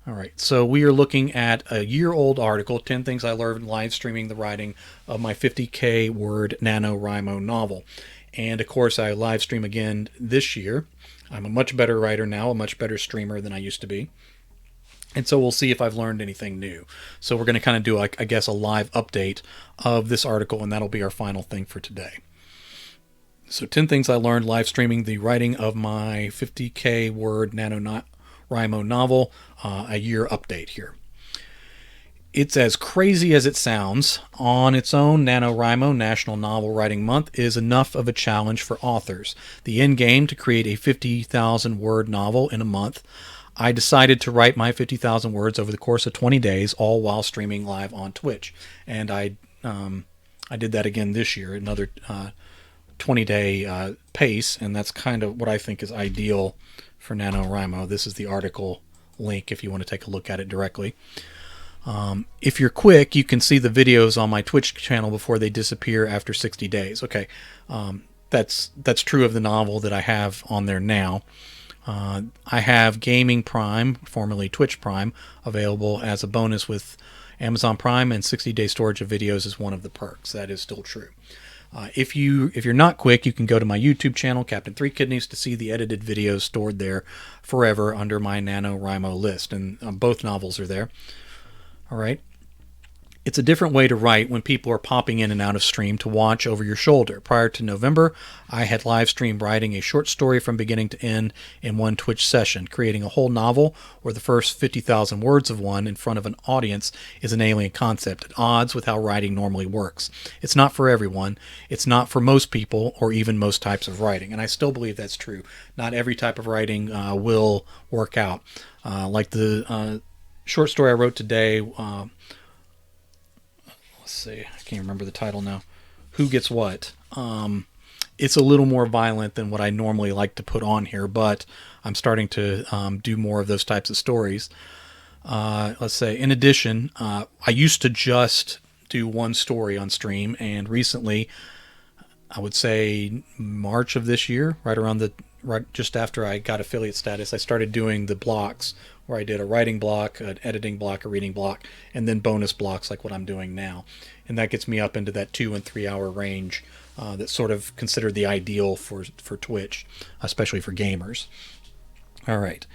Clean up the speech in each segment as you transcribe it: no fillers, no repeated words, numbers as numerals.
All right, so we are looking at a year-old article, 10 Things I Learned Live Streaming the Writing of My 50K Word NaNoWriMo Novel. And of course, I live stream again this year. I'm a much better writer now, a much better streamer than I used to be. And so we'll see if I've learned anything new. So we're going to kind of do, I guess, a live update of this article, and that'll be our final thing for today. So 10 Things I Learned Live Streaming the Writing of My 50K Word NaNoWriMo Novel, a year update here. It's as crazy as it sounds. On its own, NaNoWriMo, National Novel Writing Month, is enough of a challenge for authors. The end game to create a 50,000 word novel in a month. I decided to write my 50,000 words over the course of 20 days, all while streaming live on Twitch. And I did that again this year, another 20-day pace, and that's kind of what I think is ideal for NaNoWriMo. This is the article link if you want to take a look at it directly. If you're quick, you can see the videos on my Twitch channel before they disappear after 60 days. Okay, that's true of the novel that I have on there now. I have Gaming Prime, formerly Twitch Prime, available as a bonus with Amazon Prime, and 60-day storage of videos is one of the perks. That is still true. If you're not quick, you can go to my YouTube channel, Captain Three Kidneys, to see the edited videos stored there forever under my NaNoWriMo list, and both novels are there. All right. It's a different way to write when people are popping in and out of stream to watch over your shoulder. Prior to November, I had live streamed writing a short story from beginning to end in one Twitch session. Creating a whole novel or the first 50,000 words of one in front of an audience is an alien concept, at odds with how writing normally works. It's not for everyone. It's not for most people or even most types of writing. And I still believe that's true. Not every type of writing will work out. Like the short story I wrote today, let's see, I can't remember the title now. Who Gets What? It's a little more violent than what I normally like to put on here, but I'm starting to do more of those types of stories. Let's say, in addition, I used to just do one story on stream, and recently, I would say March of this year, right just after I got affiliate status, I started doing the blocks, where I did a writing block, an editing block, a reading block, and then bonus blocks like what I'm doing now. And that gets me up into that 2 and 3 hour range that's sort of considered the ideal for Twitch, especially for gamers. All right.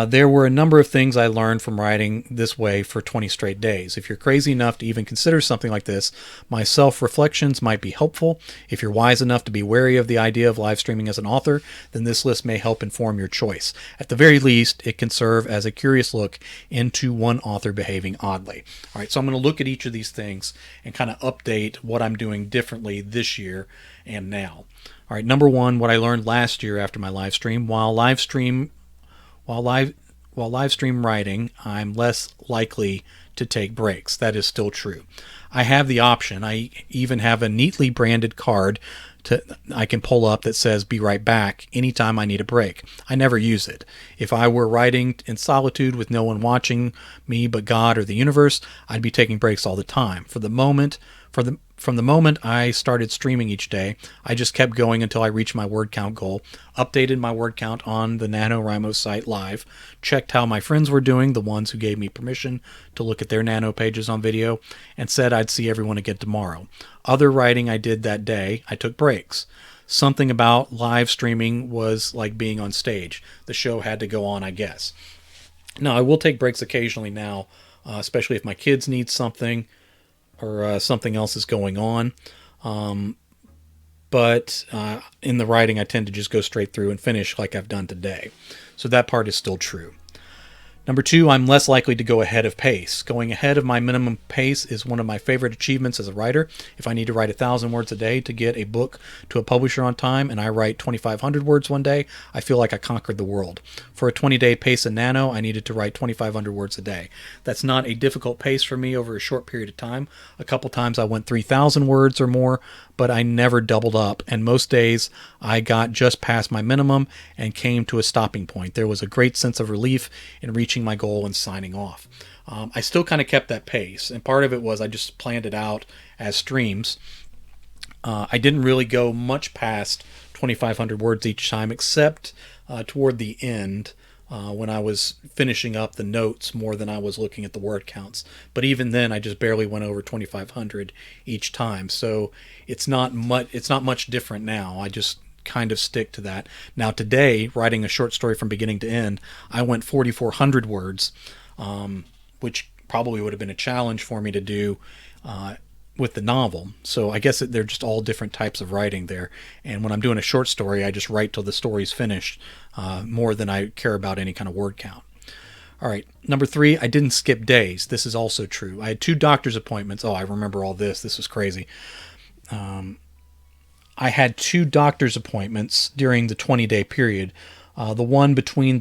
There were a number of things I learned from writing this way for 20 straight days. If you're crazy enough to even consider something like this, my self-reflections might be helpful. If you're wise enough to be wary of the idea of live streaming as an author, then this list may help inform your choice. At the very least, it can serve as a curious look into one author behaving oddly. All right, so I'm going to look at each of these things and kind of update what I'm doing differently this year and now. All right, number one, what I learned last year after my live stream. While live stream writing, I'm less likely to take breaks. That is still true. I have the option. I even have a neatly branded card I can pull up that says "Be right back" anytime I need a break. I never use it. If I were writing in solitude with no one watching me but God or the universe, I'd be taking breaks all the time. From the moment I started streaming each day, I just kept going until I reached my word count goal, updated my word count on the NaNoWriMo site live, checked how my friends were doing, the ones who gave me permission to look at their Nano pages on video, and said I'd see everyone again tomorrow. Other writing I did that day, I took breaks. Something about live streaming was like being on stage. The show had to go on, I guess. Now, I will take breaks occasionally now, especially if my kids need something, or something else is going on. But in the writing, I tend to just go straight through and finish like I've done today. So that part is still true. Number two, I'm less likely to go ahead of pace. Going ahead of my minimum pace is one of my favorite achievements as a writer. If I need to write 1,000 words a day to get a book to a publisher on time, and I write 2,500 words one day, I feel like I conquered the world. For a 20-day pace in Nano, I needed to write 2,500 words a day. That's not a difficult pace for me over a short period of time. A couple times I went 3,000 words or more, but I never doubled up, and most days I got just past my minimum and came to a stopping point. There was a great sense of relief in reaching my goal and signing off. I still kind of kept that pace, and part of it was I just planned it out as streams. I didn't really go much past 2,500 words each time, except toward the end. when I was finishing up the notes more than I was looking at the word counts. But even then, I just barely went over 2,500 each time. So it's not much. It's not much different now. I just kind of stick to that. Now today, writing a short story from beginning to end, I went 4,400 words, which probably would have been a challenge for me to do with the novel. So I guess they're just all different types of writing there. And when I'm doing a short story, I just write till the story's finished, more than I care about any kind of word count. All right, number 3, I didn't skip days. This is also true. I had 2 doctor's appointments. Oh, I remember all this. This was crazy. I had 2 doctor's appointments during the 20-day period. The one between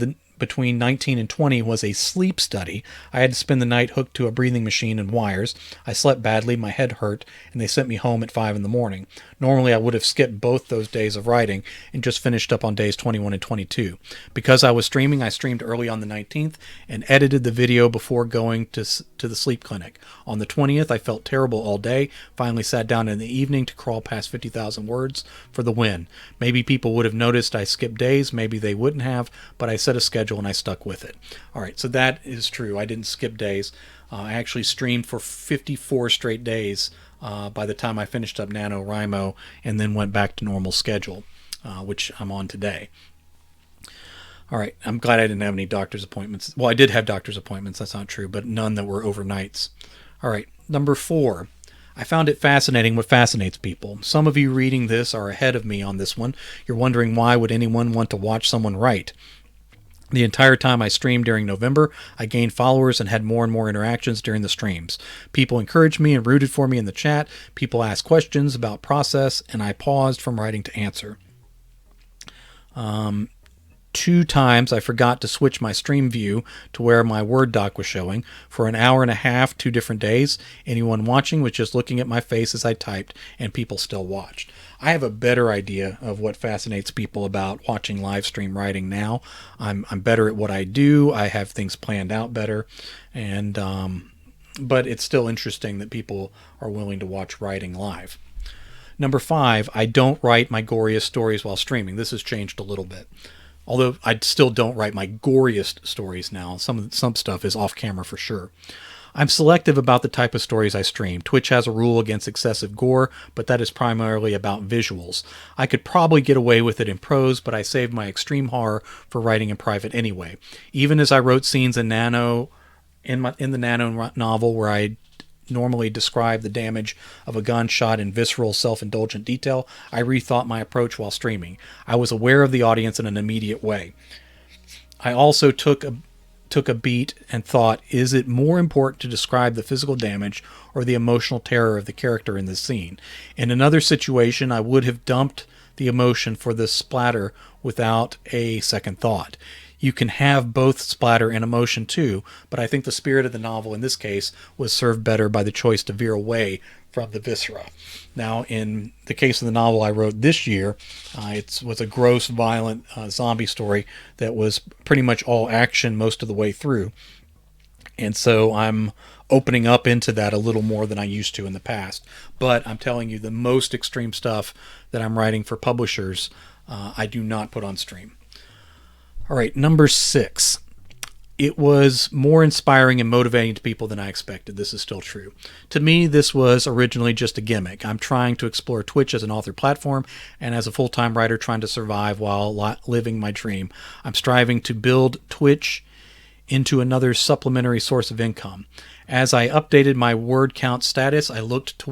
19 and 20 was a sleep study. I had to spend the night hooked to a breathing machine and wires. I slept badly, my head hurt, and they sent me home at 5 in the morning. Normally I would have skipped both those days of writing and just finished up on days 21 and 22. Because I was streaming, I streamed early on the 19th and edited the video before going to the sleep clinic. On the 20th, I felt terrible all day, finally sat down in the evening to crawl past 50,000 words for the win. Maybe people would have noticed I skipped days, maybe they wouldn't have, but I set a schedule and I stuck with it. All right, so that is true. I didn't skip days. I actually streamed for 54 straight days by the time I finished up NaNoWriMo and then went back to normal schedule, which I'm on today. All right, I'm glad I didn't have any doctor's appointments. Well, I did have doctor's appointments, that's not true, but none that were overnights. All right, number 4. I found it fascinating what fascinates people. Some of you reading this are ahead of me on this one. You're wondering, why would anyone want to watch someone write? The entire time I streamed during November, I gained followers and had more and more interactions during the streams. People encouraged me and rooted for me in the chat. People asked questions about process, and I paused from writing to answer. 2 times I forgot to switch my stream view to where my Word doc was showing. For an hour and a half, 2 different days, anyone watching was just looking at my face as I typed, and people still watched. I have a better idea of what fascinates people about watching live stream writing now. I'm better at what I do. I have things planned out better, and but it's still interesting that people are willing to watch writing live. Number 5, I don't write my goriest stories while streaming. This has changed a little bit. Although I still don't write my goriest stories now. Some stuff is off camera for sure. I'm selective about the type of stories I stream. Twitch has a rule against excessive gore, but that is primarily about visuals. I could probably get away with it in prose, but I save my extreme horror for writing in private anyway. Even as I wrote scenes in NaNo, in the NaNo novel where I normally describe the damage of a gunshot in visceral, self-indulgent detail, I rethought my approach while streaming. I was aware of the audience in an immediate way. I also took a beat and thought, is it more important to describe the physical damage or the emotional terror of the character in this scene? In another situation, I would have dumped the emotion for the splatter without a second thought. You can have both splatter and emotion too, but I think the spirit of the novel in this case was served better by the choice to veer away from the viscera. Now, in the case of the novel I wrote this year, it was a gross, violent zombie story that was pretty much all action most of the way through. And so I'm opening up into that a little more than I used to in the past. But I'm telling you, the most extreme stuff that I'm writing for publishers, I do not put on stream. All right, number 6. It was more inspiring and motivating to people than I expected. This is still true. To me, this was originally just a gimmick. I'm trying to explore Twitch as an author platform and as a full-time writer trying to survive while living my dream. I'm striving to build Twitch into another supplementary source of income. As I updated my word count status, I looked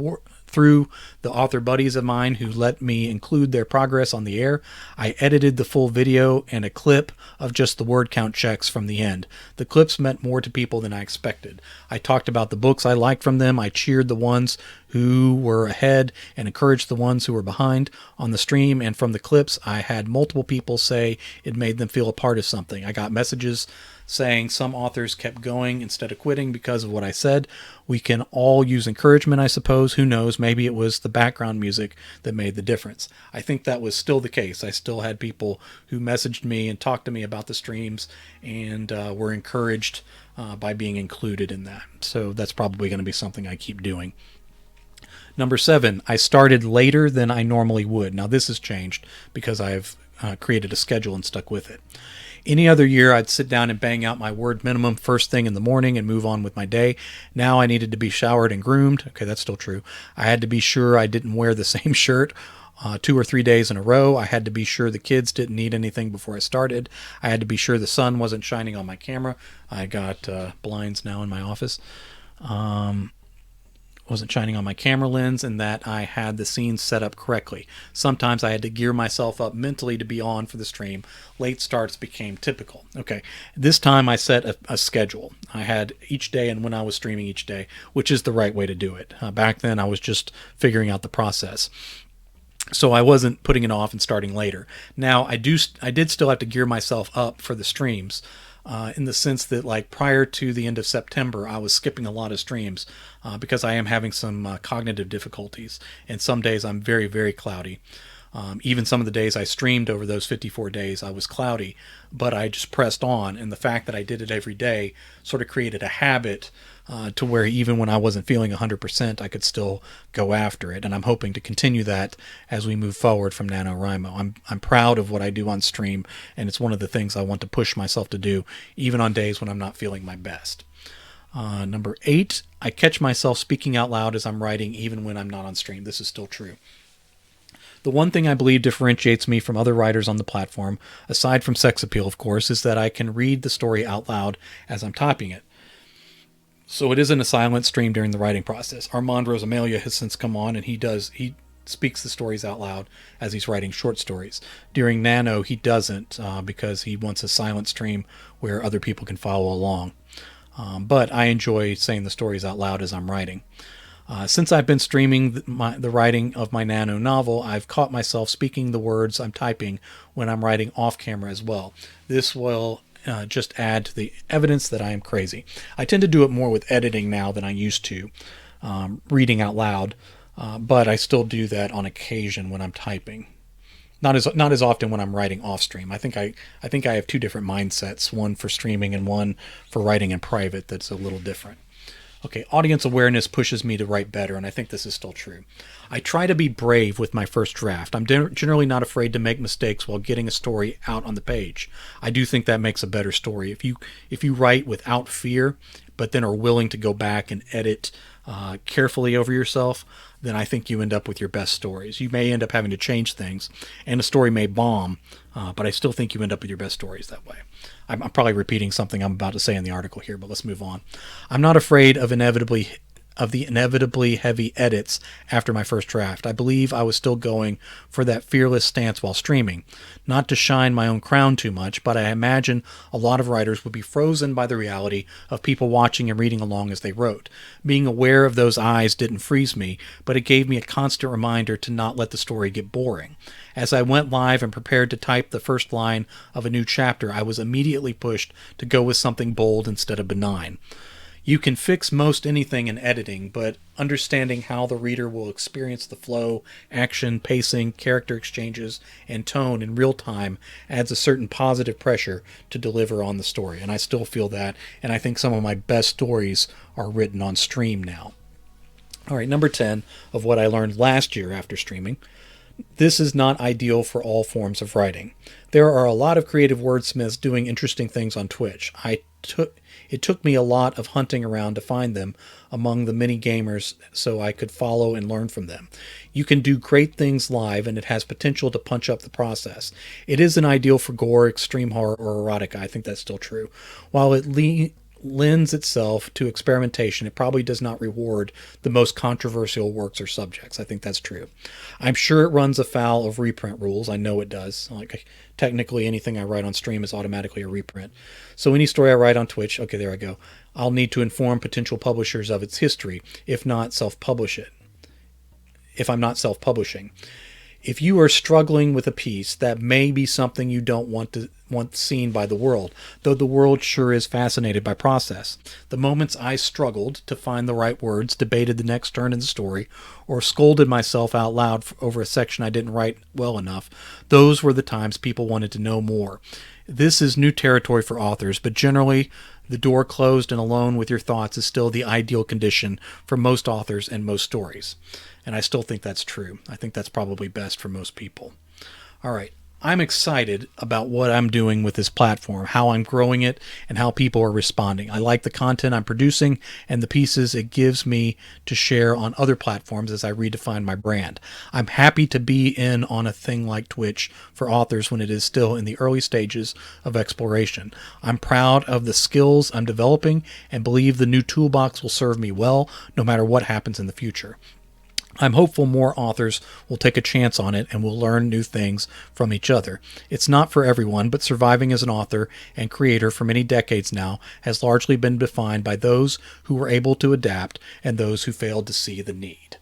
through the author buddies of mine who let me include their progress on the air. I edited the full video and a clip of just the word count checks from the end. The clips meant more to people than I expected. I talked about the books I liked from them. I cheered the ones who were ahead and encouraged the ones who were behind. On the stream and from the clips, I had multiple people say it made them feel a part of something. I got messages saying some authors kept going instead of quitting because of what I said. We can all use encouragement, I suppose. Who knows? Maybe it was the background music that made the difference. I think that was still the case. I still had people who messaged me and talked to me about the streams and were encouraged by being included in that. So that's probably going to be something I keep doing. Number 7, I started later than I normally would. Now this has changed because I've created a schedule and stuck with it. Any other year, I'd sit down and bang out my word minimum first thing in the morning and move on with my day. Now I needed to be showered and groomed. Okay, that's still true. I had to be sure I didn't wear the same shirt 2 or 3 days in a row. I had to be sure the kids didn't need anything before I started. I had to be sure the sun wasn't shining on my camera. I got blinds now in my office. Wasn't shining on my camera lens, and that I had the scenes set up correctly. Sometimes I had to gear myself up mentally to be on for the stream. Late starts became typical. Okay, this time I set a schedule. I had each day and when I was streaming each day, which is the right way to do it. Back then I was just figuring out the process. So I wasn't putting it off and starting later. Now I did still have to gear myself up for the streams. In the sense that, like, prior to the end of September, I was skipping a lot of streams because I am having some cognitive difficulties, and some days I'm very, very cloudy. Even some of the days I streamed over those 54 days, I was cloudy, but I just pressed on, and the fact that I did it every day sort of created a habit to where even when I wasn't feeling 100%, I could still go after it, and I'm hoping to continue that as we move forward from NaNoWriMo. I'm proud of what I do on stream, and it's one of the things I want to push myself to do, even on days when I'm not feeling my best. Number 8, I catch myself speaking out loud as I'm writing, even when I'm not on stream. This is still true. The one thing I believe differentiates me from other writers on the platform, aside from sex appeal, of course, is that I can read the story out loud as I'm typing it. So it isn't a silent stream during the writing process. Armand Rosamalia has since come on, and he speaks the stories out loud as he's writing short stories. During Nano, he doesn't because he wants a silent stream where other people can follow along. But I enjoy saying the stories out loud as I'm writing. Since I've been streaming the writing of my Nano novel, I've caught myself speaking the words I'm typing when I'm writing off camera as well. This will just add to the evidence that I am crazy. I tend to do it more with editing now than I used to, reading out loud, but I still do that on occasion when I'm typing. Not as often when I'm writing off stream. I think I have two different mindsets, one for streaming and one for writing in private that's a little different. Okay, audience awareness pushes me to write better, and I think this is still true. I try to be brave with my first draft. I'm generally not afraid to make mistakes while getting a story out on the page. I do think that makes a better story. If you write without fear, but then are willing to go back and edit carefully over yourself, then I think you end up with your best stories. You may end up having to change things, and a story may bomb, but I still think you end up with your best stories that way. I'm probably repeating something I'm about to say in the article here, but let's move on. I'm not afraid of the inevitably heavy edits after my first draft. I believe I was still going for that fearless stance while streaming. Not to shine my own crown too much, but I imagine a lot of writers would be frozen by the reality of people watching and reading along as they wrote. Being aware of those eyes didn't freeze me, but it gave me a constant reminder to not let the story get boring. As I went live and prepared to type the first line of a new chapter, I was immediately pushed to go with something bold instead of benign. You can fix most anything in editing, but understanding how the reader will experience the flow, action, pacing, character exchanges, and tone in real time adds a certain positive pressure to deliver on the story. And I still feel that, and I think some of my best stories are written on stream now. All right, number 10 of what I learned last year after streaming. This is not ideal for all forms of writing. There are a lot of creative wordsmiths doing interesting things on Twitch. It took me a lot of hunting around to find them among the many gamers so I could follow and learn from them. You can do great things live, and it has potential to punch up the process. It isn't ideal for gore, extreme horror, or erotica. I think that's still true. While it lends itself to experimentation, it probably does not reward the most controversial works or subjects. I think that's true. I'm sure it runs afoul of reprint rules. I know it does. Like, technically anything I write on stream is automatically a reprint. So any story I write on Twitch, okay, there I go, I'll need to inform potential publishers of its history, if I'm not self-publishing. If you are struggling with a piece, that may be something you don't want seen by the world, though the world sure is fascinated by process. The moments I struggled to find the right words, debated the next turn in the story, or scolded myself out loud over a section I didn't write well enough, those were the times people wanted to know more. This is new territory for authors, but generally, the door closed and alone with your thoughts is still the ideal condition for most authors and most stories. And I still think that's true. I think that's probably best for most people. All right. I'm excited about what I'm doing with this platform, how I'm growing it, and how people are responding. I like the content I'm producing and the pieces it gives me to share on other platforms as I redefine my brand. I'm happy to be in on a thing like Twitch for authors when it is still in the early stages of exploration. I'm proud of the skills I'm developing and believe the new toolbox will serve me well no matter what happens in the future. I'm hopeful more authors will take a chance on it and will learn new things from each other. It's not for everyone, but surviving as an author and creator for many decades now has largely been defined by those who were able to adapt and those who failed to see the need.